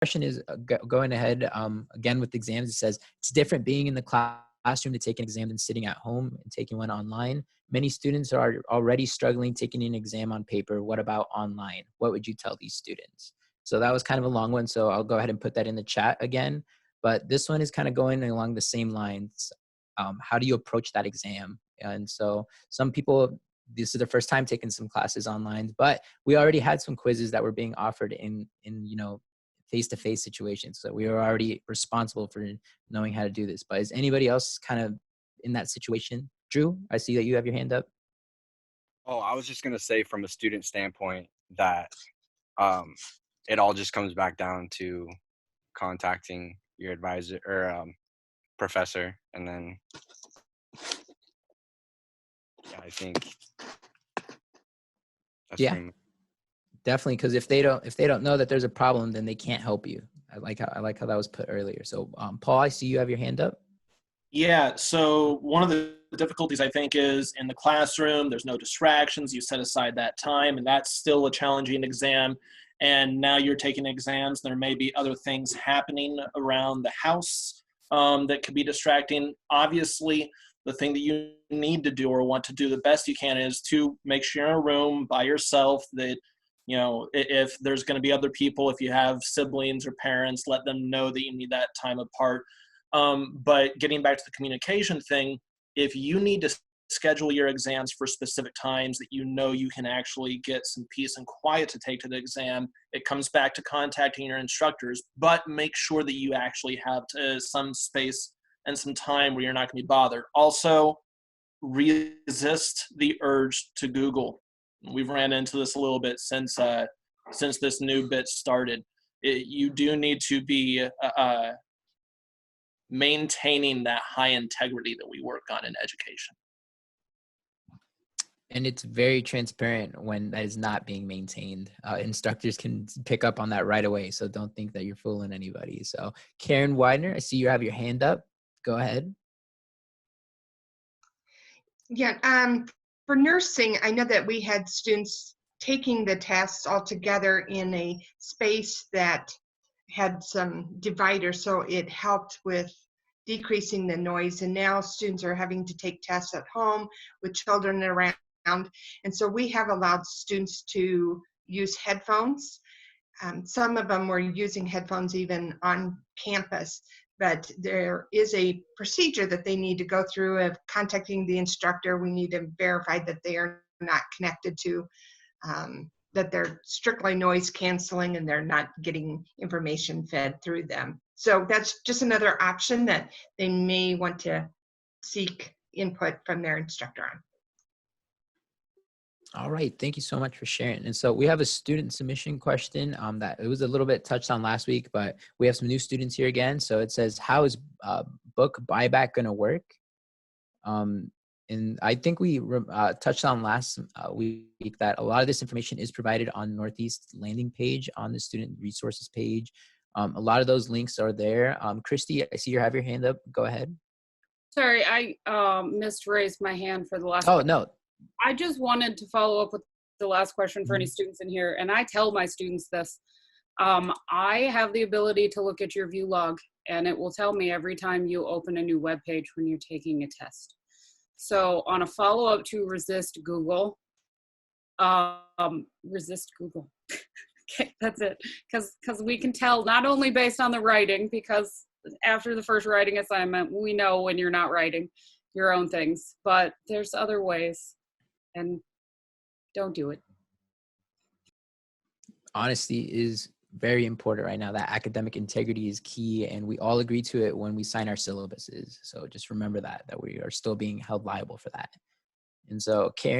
question is going ahead again with exams. It says it's different being in the classroom to take an exam than sitting at home and taking one online. Many students are already struggling taking an exam on paper. What about online? What would you tell these students? So that was kind of a long one, so I'll go ahead and put that in the chat again. But this one is kind of going along the same lines. How do you approach that exam? And so some people, this is their first time taking some classes online, but we already had some quizzes that were being offered in face-to-face situations. So we were already responsible for knowing how to do this. But is anybody else kind of in that situation? Drew, I see that you have your hand up. Oh, I was just going to say from a student standpoint that it all just comes back down to contacting your advisor or professor. And then, yeah, I think that's Yeah, pretty much. definitely. Because if they don't know that there's a problem, then they can't help you. I like how that was put earlier. So Paul, I see you have your hand up. Yeah, so one of the difficulties I think is in the classroom, there's no distractions. You set aside that time, and that's still a challenging exam. And now you're taking exams. There may be other things happening around the house that could be distracting. Obviously, the thing that you need to do or want to do the best you can is to make sure you're in a room by yourself, that if there's going to be other people, if you have siblings or parents, let them know that you need that time apart. But getting back to the communication thing, if you need to schedule your exams for specific times that you know you can actually get some peace and quiet to take to the exam, it comes back to contacting your instructors, but make sure that you actually have some space and some time where you're not going to be bothered. Also, resist the urge to Google. We've ran into this a little bit since this new bit started. You do need to be maintaining that high integrity that we work on in education. And it's very transparent when that is not being maintained. Instructors can pick up on that right away. So don't think that you're fooling anybody. So Karen Widener, I see you have your hand up. Go ahead. Yeah, for nursing, I know that we had students taking the tests all together in a space that had some dividers, so it helped with decreasing the noise. And now students are having to take tests at home with children around. And so we have allowed students to use headphones. Some of them were using headphones even on campus, but there is a procedure that they need to go through of contacting the instructor. We need to verify that they are not connected to, that they're strictly noise canceling and they're not getting information fed through them. So that's just another option that they may want to seek input from their instructor on. All right, thank you so much for sharing. And so we have a student submission question that it was a little bit touched on last week, but we have some new students here again. So it says, how is book buyback going to work? And I think we touched on last week that a lot of this information is provided on Northeast landing page on the student resources page. A lot of those links are there. Christy, I see you have your hand up. Go ahead. Sorry, I misraised my hand for the last Oh, question. no. I just wanted to follow up with the last question for any students in here. And I tell my students this. I have the ability to look at your view log, and it will tell me every time you open a new web page when you're taking a test. So on a follow-up to resist Google, okay, that's it. Because we can tell not only based on the writing, because after the first writing assignment, we know when you're not writing your own things, but there's other ways, and don't do it. Honesty is very important right now. That academic integrity is key, and we all agree to it when we sign our syllabuses. So just remember that we are still being held liable for that. And so Karen,